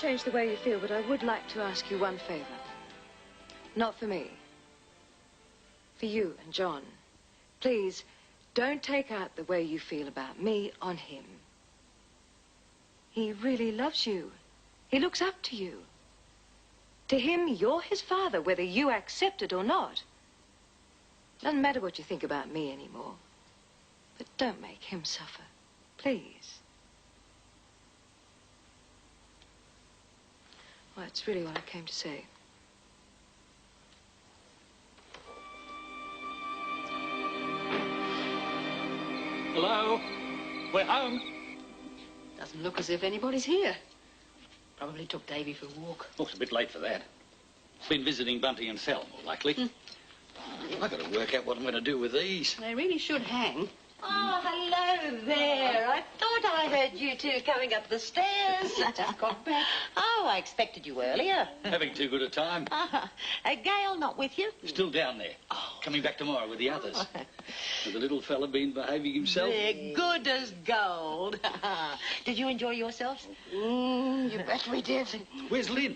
change the way you feel, but I would like to ask you one favor. Not for me. For you and John. Please, don't take out the way you feel about me on him. He really loves you. He looks up to you. To him, you're his father, whether you accept it or not. Doesn't matter what you think about me anymore. But don't make him suffer. Please. Well, that's really what I came to say. Hello? We're home. Doesn't look as if anybody's here. Probably took Davy for a walk. Looks a bit late for that. Been visiting Bunty and Sal, more likely. I've got to work out what I'm going to do with these. They really should hang. Oh, hello there. I thought I heard you two coming up the stairs. I just got back. Oh, I expected you earlier. Having too good a time. Gail not with you? Still down there. Oh. Coming back tomorrow with the others. Has the little fella been behaving himself? They're good as gold. Did you enjoy yourselves? You bet we did. Where's Lynn?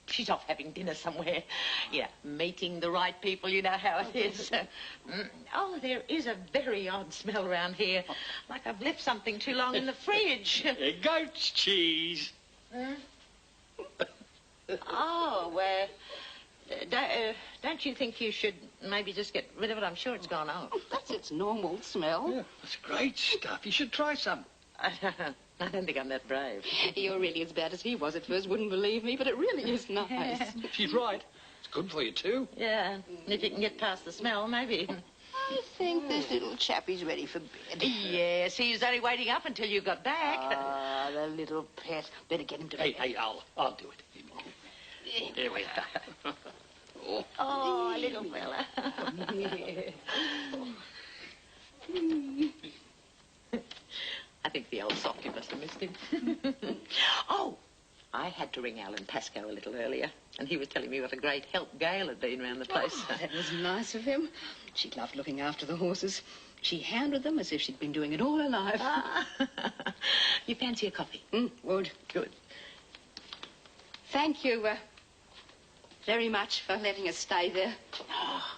She's off having dinner somewhere. Yeah, meeting the right people, you know how it is. There is a very odd smell around here. Like I've left something too long in the fridge. Goat's cheese. Don't you think you should maybe just get rid of it? I'm sure it's gone off. That's its normal smell. Yeah, that's great stuff. You should try some. I don't think I'm that brave. You're really as bad as he was at first. Wouldn't believe me, but it really is nice. She's right. It's good for you, too. Yeah, and if you can get past the smell, maybe. I think this little chappie's ready for bed. Yes, he's only waiting up until you got back. Ah, the little pet. Better get him to bed. Hey, I'll do it. There we are. Oh, little fella. I think the old softy must have missed him. I had to ring Alan Pascoe a little earlier, and he was telling me what a great help Gail had been round the place. Oh, that was nice of him. She loved looking after the horses. She handled them as if she'd been doing it all her life. You fancy a coffee? Would. Good. Thank you very much for letting us stay there. Oh,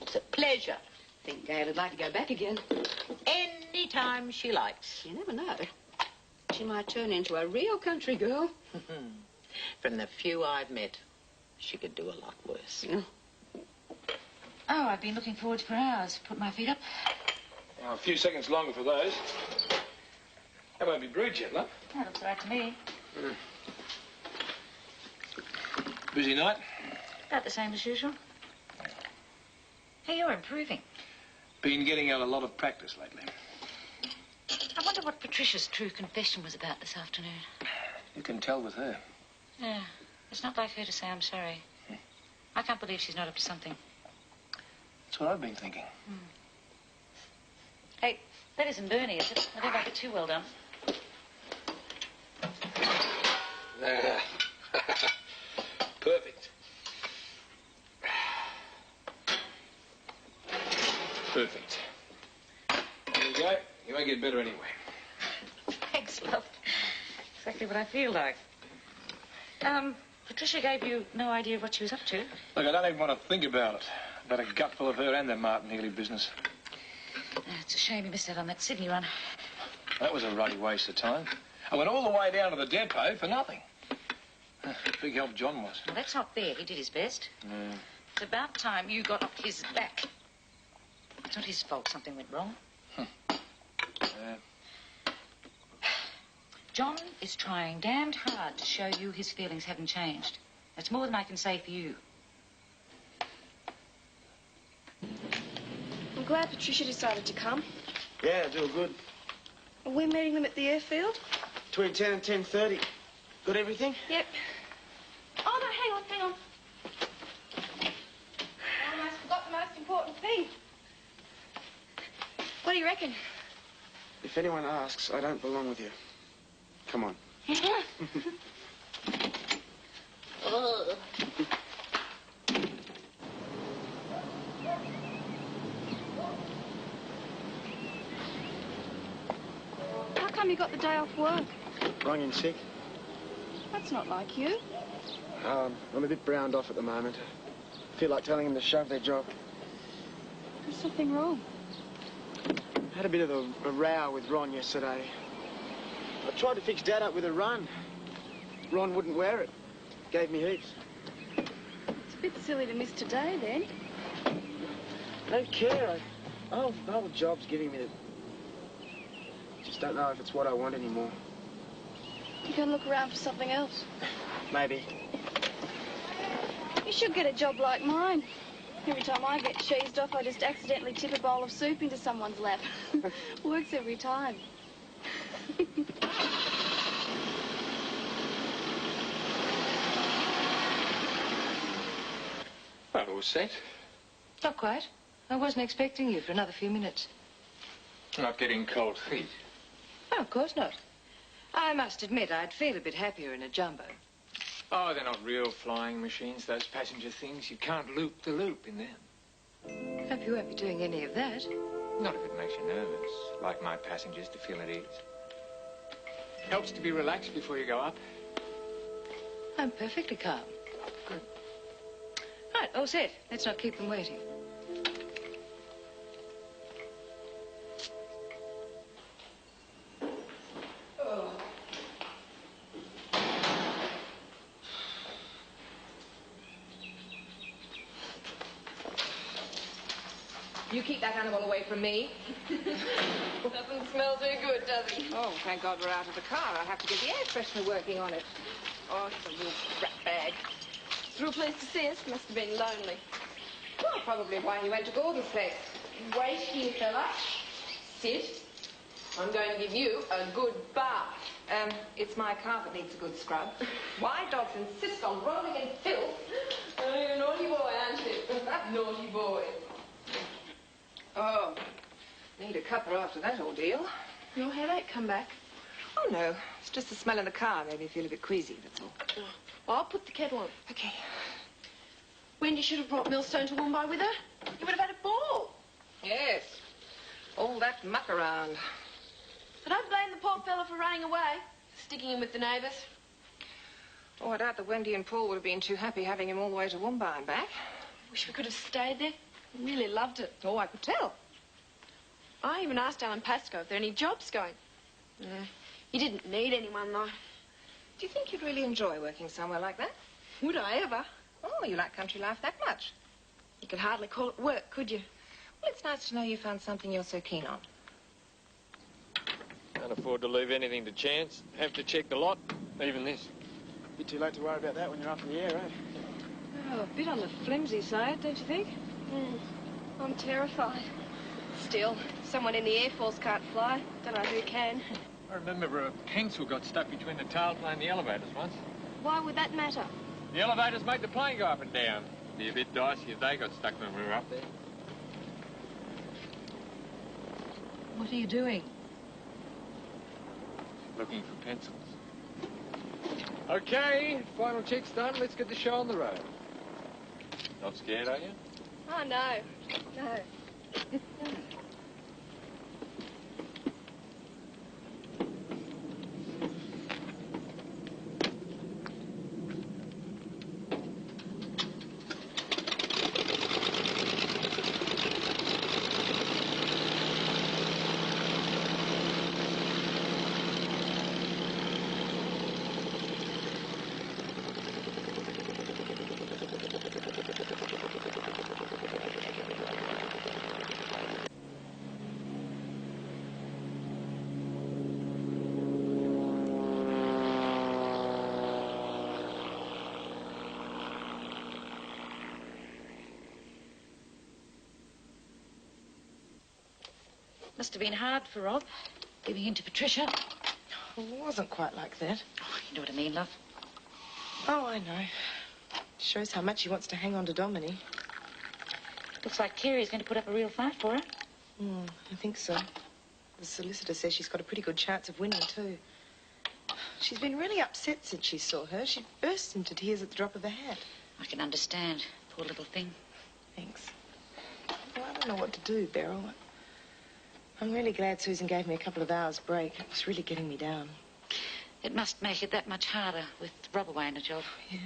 it's a pleasure. I think Gail would like to go back again. Any time she likes. You never know. She might turn into a real country girl. From the few I've met, she could do a lot worse. Yeah. Oh, I've been looking forward for hours. Put my feet up. Oh, a few seconds longer for those. That won't be brewed yet, love. That looks all right to me. Busy night? About the same as usual. Hey, you're improving. Been getting out a lot of practice lately. I wonder what Patricia's true confession was about this afternoon. You can tell with her. Yeah, it's not like her to say I'm sorry. I can't believe she's not up to something. That's what I've been thinking. Hey, that isn't Bernie, is it? I don't like it too well done. Perfect. Perfect. There you go. You won't get better anyway. Thanks, love. Exactly what I feel like. Patricia gave you no idea of what she was up to? Look, I don't even want to think about it. I've had a gutful of her and the Martin Healy business. It's a shame you missed out on that Sydney run. That was a ruddy waste of time. I went all the way down to the depot for nothing. Big help John was. Well, that's not fair. He did his best. Yeah. It's about time you got off his back. It's not his fault something went wrong. John is trying damned hard to show you his feelings haven't changed. That's more than I can say for you. I'm glad Patricia decided to come. Yeah, do it good. Are we meeting them at the airfield? Between 10 and 10:30. Got everything? Yep. Oh, no, hang on. I almost forgot the most important thing. What do you reckon? If anyone asks, I don't belong with you. Come on. How come you got the day off work? Rung in sick. That's not like you. I'm a bit browned off at the moment. I feel like telling them to shove their job. There's something wrong. I had a bit of a row with Ron yesterday. I tried to fix Dad up with a run. Ron wouldn't wear it. Gave me heaps. It's a bit silly to miss today, then. I don't care. The whole job's giving me the... Just don't know if it's what I want anymore. You can look around for something else. Maybe. You should get a job like mine. Every time I get cheesed off, I just accidentally tip a bowl of soup into someone's lap. Works every time. Well, all set. Not quite. I wasn't expecting you for another few minutes. Not getting cold feet. No, of course not. I must admit I'd feel a bit happier in a jumbo. Oh, they're not real flying machines, those passenger things. You can't loop the loop in them. Hope you won't be doing any of that. Not if it makes you nervous. Like my passengers to feel at ease. Helps to be relaxed before you go up. I'm perfectly calm. Good. Right, all set. Let's not keep them waiting. You keep that animal away from me. Doesn't smell too good, does he? Oh, thank God we're out of the car. I'll have to get the air freshener working on it. Oh, it's a little rat bag. Through a place to see us. Must have been lonely. Well, probably why he went to Gordon's place. Wait here, fella. Sit. I'm going to give you a good bath. It's my car that needs a good scrub. Why dogs insist on rolling in filth? Oh, you're a naughty boy, aren't you? Naughty boy. Oh, need a cuppa after that ordeal. Your headache come back? Oh, no. It's just the smell in the car made me feel a bit queasy, that's all. Oh, I'll put the kettle on. Okay. Wendy should have brought Millstone to Woombye with her. You would have had a ball. Yes. All that muck around. I don't blame the poor fella for running away, sticking in with the neighbours. Oh, I doubt that Wendy and Paul would have been too happy having him all the way to Woombye and back. Wish we could have stayed there. Really loved it. Oh, I could tell. I even asked Alan Pascoe if there are any jobs going. Yeah. He didn't need anyone, though. Do you think you'd really enjoy working somewhere like that? Would I ever? Oh, you like country life that much. You could hardly call it work, could you? Well, it's nice to know you found something you're so keen on. Can't afford to leave anything to chance. Have to check the lot, even this. Bit too late to worry about that when you're up in the air, eh? Oh, a bit on the flimsy side, don't you think? I'm terrified. Still, someone in the Air Force can't fly. Don't know who can. I remember a pencil got stuck between the tailplane and the elevators once. Why would that matter? The elevators make the plane go up and down. Be a bit dicey if they got stuck when we were up there. What are you doing? Looking for pencils. Okay, final check's done. Let's get the show on the road. Not scared, are you? Oh, no. No. Must have been hard for Rob, giving in to Patricia. Well, it wasn't quite like that. Oh, you know what I mean, love. Oh, I know. Shows how much he wants to hang on to Dominic. Looks like Kerry's going to put up a real fight for her. I think so. The solicitor says she's got a pretty good chance of winning, too. She's been really upset since she saw her. She burst into tears at the drop of a hat. I can understand. Poor little thing. Thanks. Well, I don't know what to do, Beryl. I'm really glad Susan gave me a couple of hours break. It was really getting me down. It must make it that much harder with Rob away in a job. Yeah.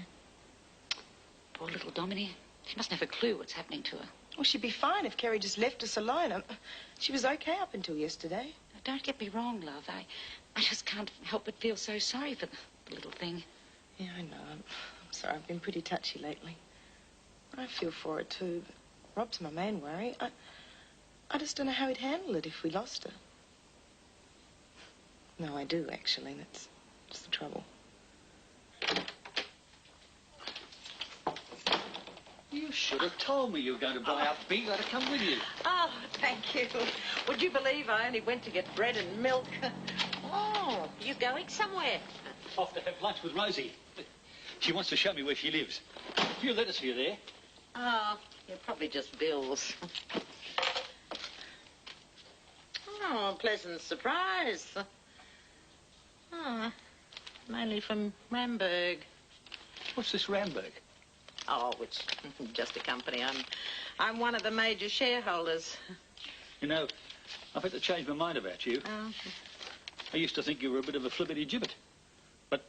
Poor little Domini. She mustn't have a clue what's happening to her. Well, she'd be fine if Kerry just left us alone. She was okay up until yesterday. Now, don't get me wrong, love. I just can't help but feel so sorry for the little thing. Yeah, I know. I'm sorry. I've been pretty touchy lately. I feel for her, too. But Rob's my main worry. I just don't know how he'd handle it if we lost her. No, I do, actually. That's just the trouble. You should have told me you were going to buy up beef. I'd have come with you. Oh, thank you. Would you believe I only went to get bread and milk? Oh, you going somewhere? Off to have lunch with Rosie. She wants to show me where she lives. A few letters for you there. Oh, you're probably just bills. Oh, pleasant surprise. Oh, mainly from Ramberg. What's this Ramberg? Oh, it's just a company. I'm one of the major shareholders. You know, I've had to change my mind about you. Oh. I used to think you were a bit of a flippity-gibbet. But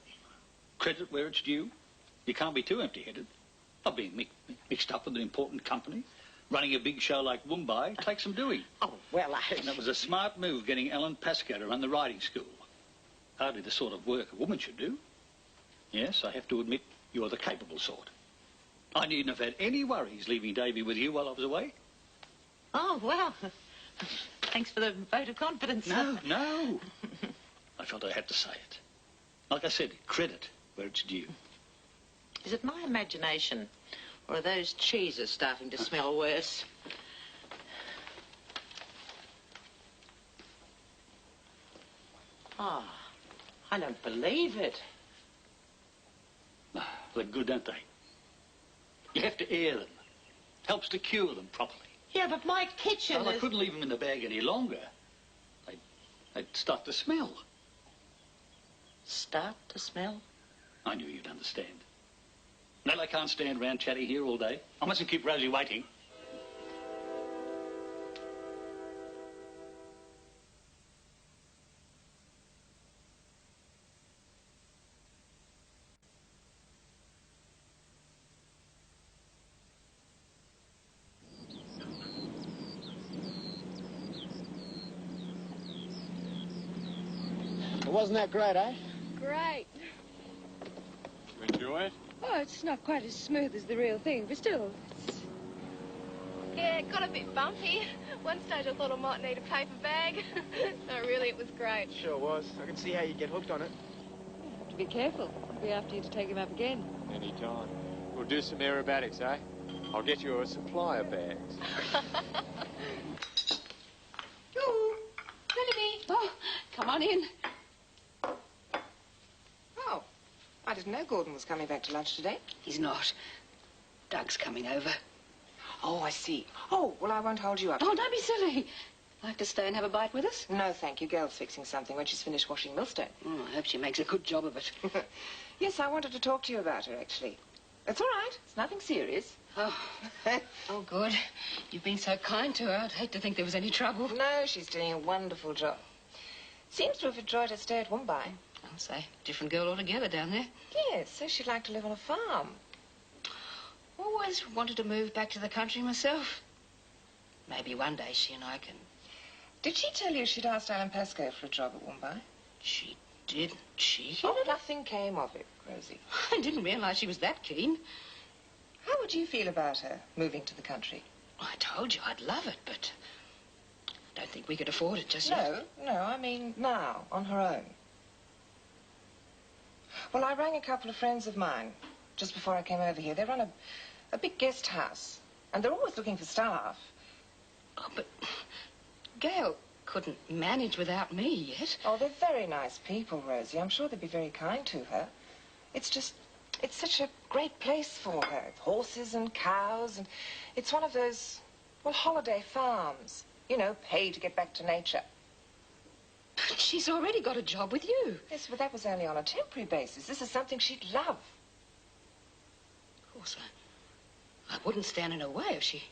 credit where it's due. You can't be too empty-headed. I've been mixed up with an important company. Running a big show like Mumbai takes some doing. Oh, well, And it was a smart move getting Alan Pascoe to run the riding school. Hardly the sort of work a woman should do. Yes, I have to admit you're the capable sort. I needn't have had any worries leaving Davy with you while I was away. Oh, well, thanks for the vote of confidence. No. I felt I had to say it. Like I said, credit where it's due. Is it my imagination, or are those cheeses starting to smell worse? Oh, I don't believe it. They're good, don't they? You have to air them. Helps to cure them properly. Yeah, but my kitchen Well, I is... couldn't leave them in the bag any longer. They'd start to smell. Start to smell? I knew you'd understand. Well, I can't stand round chatting here all day. I mustn't keep Rosie waiting. Wasn't that great, eh? Great. You enjoy it? Oh, it's not quite as smooth as the real thing, but still, it's... Yeah, it got a bit bumpy. One stage I thought I might need a paper bag. No, really, it was great. Sure was. I can see how you get hooked on it. You have to be careful. I'll be after you to take him up again. Any time. We'll do some aerobatics, eh? I'll get you a supply of bags. Ooh, Melanie. Oh, come on in. Oh, I didn't know Gordon was coming back to lunch today. He's not. Doug's coming over. Oh, I see. Oh, well, I won't hold you up. Oh, don't be silly. Like to stay and have a bite with us? No, thank you. Gail's fixing something when she's finished washing Millstone. Oh, I hope she makes a good job of it. Yes, I wanted to talk to you about her, actually. It's all right. It's nothing serious. Oh, oh, good. You've been so kind to her. I'd hate to think there was any trouble. No, she's doing a wonderful job. Seems to have enjoyed her stay at Mumbai. I'll say, different girl altogether down there. Yes, so she'd like to live on a farm. Always wanted to move back to the country myself. Maybe one day she and I can... Did she tell you she'd asked Alan Pascoe for a job at Mumbai? She didn't, she? Oh, nothing came of it, Rosie. I didn't realise she was that keen. How would you feel about her moving to the country? I told you I'd love it, but I don't think we could afford it just yet. No, I mean now, on her own. Well, I rang a couple of friends of mine just before I came over here. They run a big guest house, and they're always looking for staff. Oh, but Gail couldn't manage without me yet. Oh, they're very nice people, Rosie. I'm sure they'd be very kind to her. It's just, it's such a great place for her. Horses and cows, and it's one of those, well, holiday farms. You know, pay to get back to nature. But she's already got a job with you. Yes, but that was only on a temporary basis. This is something she'd love. Of course, I wouldn't stand in her way if she...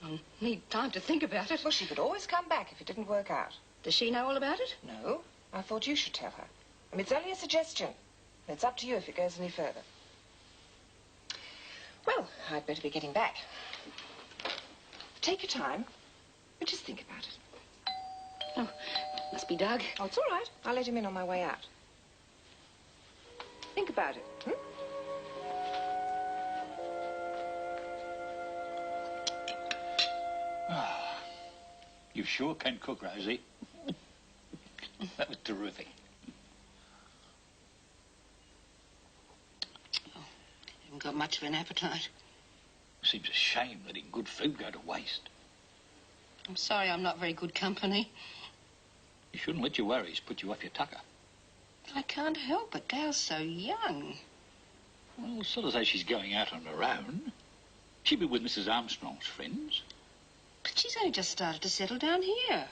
I'll need time to think about it. Well, she could always come back if it didn't work out. Does she know all about it? No, I thought you should tell her. I mean, it's only a suggestion. It's up to you if it goes any further. Well, I'd better be getting back. Take your time, but just think about it. Oh, must be Doug. Oh, it's all right. I'll let him in on my way out. Think about it, You sure can cook, Rosie. That was terrific. Haven't got much of an appetite. Seems a shame letting good food go to waste. I'm sorry I'm not very good company. You shouldn't let your worries put you off your tucker. I can't help it. Gail's so young. Well, it's sort of as though she's going out on her own. She'll be with Mrs. Armstrong's friends. But she's only just started to settle down here.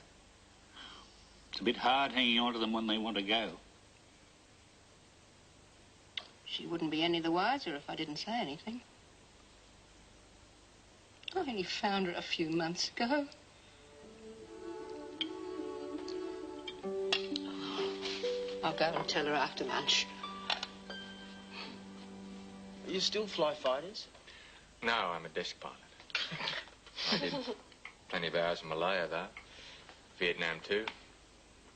It's a bit hard hanging on to them when they want to go. She wouldn't be any the wiser if I didn't say anything. I only found her a few months ago. I'll go and tell her after lunch. Are you still fly fighters? No, I'm a desk pilot. I did plenty of hours in Malaya, though. Vietnam, too.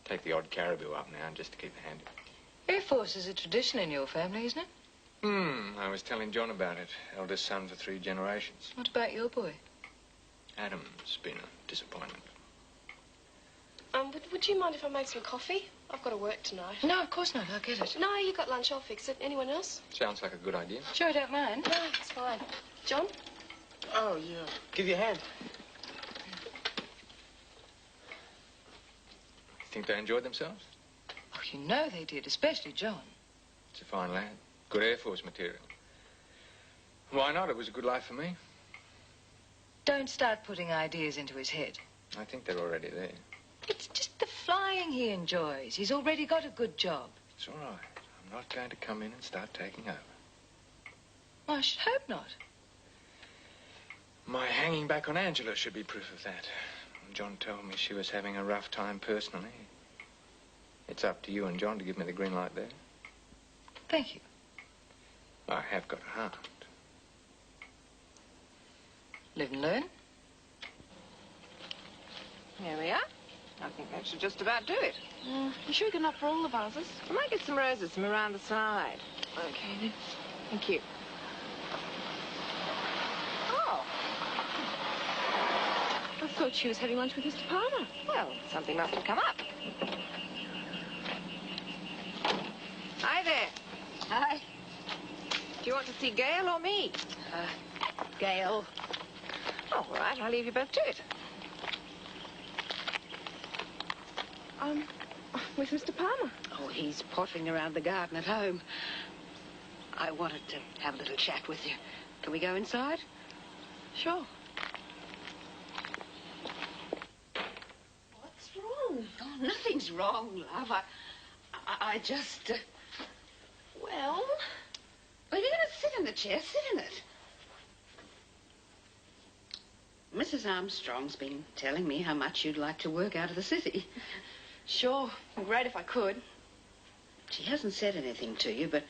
Take the odd caribou up now just to keep the hand. Air Force is a tradition in your family, isn't it? I was telling John about it. Eldest son for 3 generations. What about your boy? Adam's been a disappointment. Would you mind if I make some coffee? I've got to work tonight. No, of course not. I'll get it. No, you got lunch. I'll fix it. Anyone else? Sounds like a good idea. Sure, I don't mind. No, it's fine. John? Oh, yeah. Give you a hand. Think they enjoyed themselves? Oh, you know they did, especially John. It's a fine lad. Good Air Force material. Why not? It was a good life for me. Don't start putting ideas into his head. I think they're already there. It's just the flying he enjoys. He's already got a good job. It's all right. I'm not going to come in and start taking over. Well, I should hope not. My hanging back on Angela should be proof of that. When John told me she was having a rough time personally. It's up to you and John to give me the green light there. Thank you. I have got a heart. Live and learn. Here we are. I think that should just about do it. You sure you got enough for all the vases? I might get some roses from around the side. Okay, then. Thank you. Oh. I thought she was having lunch with Mr. Palmer. Well, something must have come up. Hi there. Hi. Do you want to see Gail or me? Gail. Oh, all right. I'll leave you both to it. With Mr. Palmer. Oh, he's pottering around the garden at home. I wanted to have a little chat with you. Can we go inside? Sure. What's wrong? Oh, nothing's wrong, love. I just... Well? Well, you're going to sit in the chair. Sit in it. Mrs. Armstrong's been telling me how much you'd like to work out of the city. Sure. Great if I could. She hasn't said anything to you, but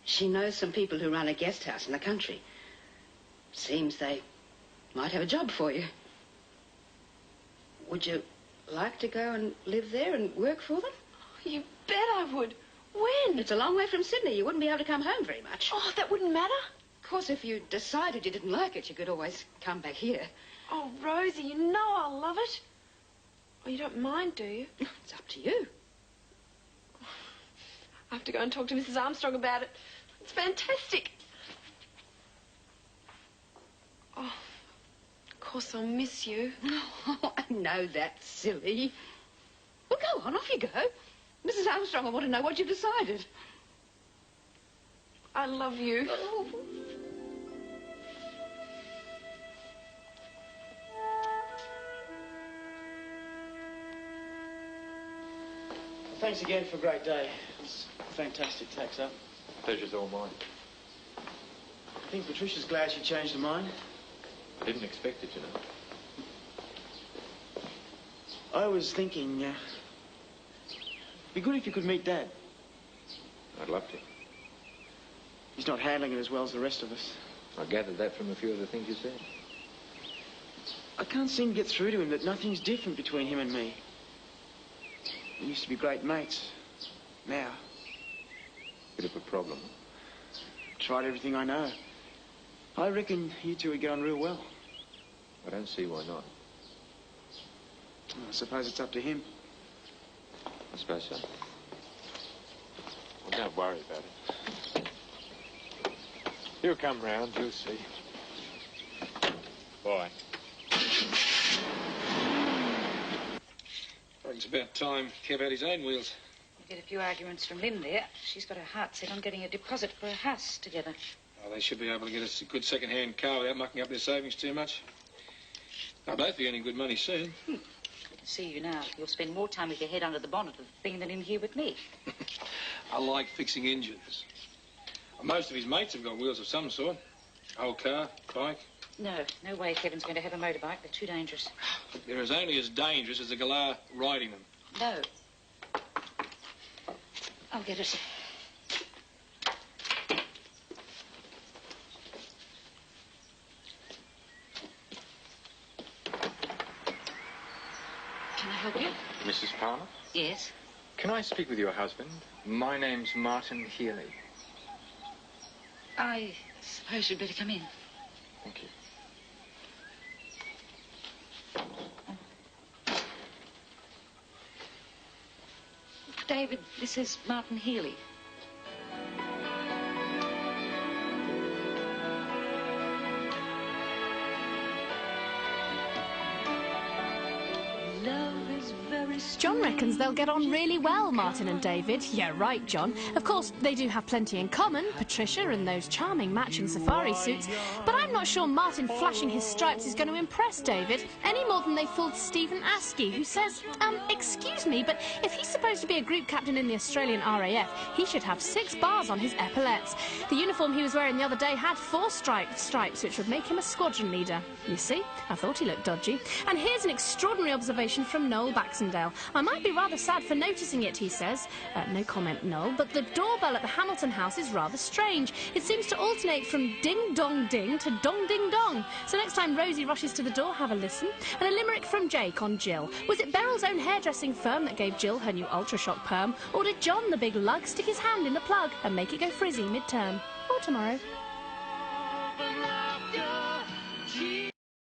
she knows some people who run a guest house in the country. Seems they might have a job for you. Would you like to go and live there and work for them? You bet I would. When? It's a long way from Sydney. You wouldn't be able to come home very much. Oh, that wouldn't matter. Of course, if you decided you didn't like it, you could always come back here. Oh, Rosie, you know I'll love it. Oh, you don't mind, do you? It's up to you. I have to go and talk to Mrs. Armstrong about it. It's fantastic. Oh, of course I'll miss you. Oh, I know that's silly. Well, go on, off you go. Mrs. Armstrong will want to know what you've decided. I love you. Oh. Thanks again for a great day. It's fantastic tax up. Pleasure's all mine. I think Patricia's glad she changed her mind. I didn't expect it, you know. I was thinking, Be good if you could meet Dad. I'd love to. He's not handling it as well as the rest of us. I gathered that from a few of the things you said. I can't seem to get through to him that nothing's different between him and me. We used to be great mates. Now, Bit of a problem. tried everything I know. I reckon you two would get on real well. I don't see why not. I suppose it's up to him. I suppose so. Well, don't worry about it. He'll come round, you'll see. Bye. It's about time Kev had his own wheels. You get a few arguments from Lynn there. She's got her heart set on getting a deposit for a house together. Oh, they should be able to get us a good second-hand car without mucking up their savings too much. They'll both be earning good money soon. Good to see you now. You'll spend more time with your head under the bonnet of the thing than in here with me. I like fixing engines. Most of his mates have got wheels of some sort. Old car, bike. No way Kevin's going to have a motorbike. They're too dangerous. They're as only as dangerous as the galah riding them. No. I'll get it. Can I help you? Mrs. Palmer? Yes. Can I speak with your husband? My name's Martin Healy. I suppose you'd better come in. Thank you. David, this is Martin Healy. John reckons they'll get on really well, Martin and David. Yeah, right, John. Of course, they do have plenty in common, Patricia and those charming matching safari suits, but I'm not sure Martin flashing his stripes is going to impress David any more than they fooled Stephen Askey, who says, excuse me, but if he's supposed to be a group captain in the Australian RAF, he should have 6 bars on his epaulettes. The uniform he was wearing the other day had 4 stripes, which would make him a squadron leader. You see, I thought he looked dodgy. And here's an extraordinary observation from Noel Baxendale. I might be rather sad for noticing it, he says. No comment, Noel, but the doorbell at the Hamilton house is rather strange. It seems to alternate from ding-dong-ding to dong-ding-dong. So next time Rosie rushes to the door, have a listen. And a limerick from Jake on Jill. Was it Beryl's own hairdressing firm that gave Jill her new ultra-shock perm? Or did John, the big lug, stick his hand in the plug and make it go frizzy mid-term? Or tomorrow.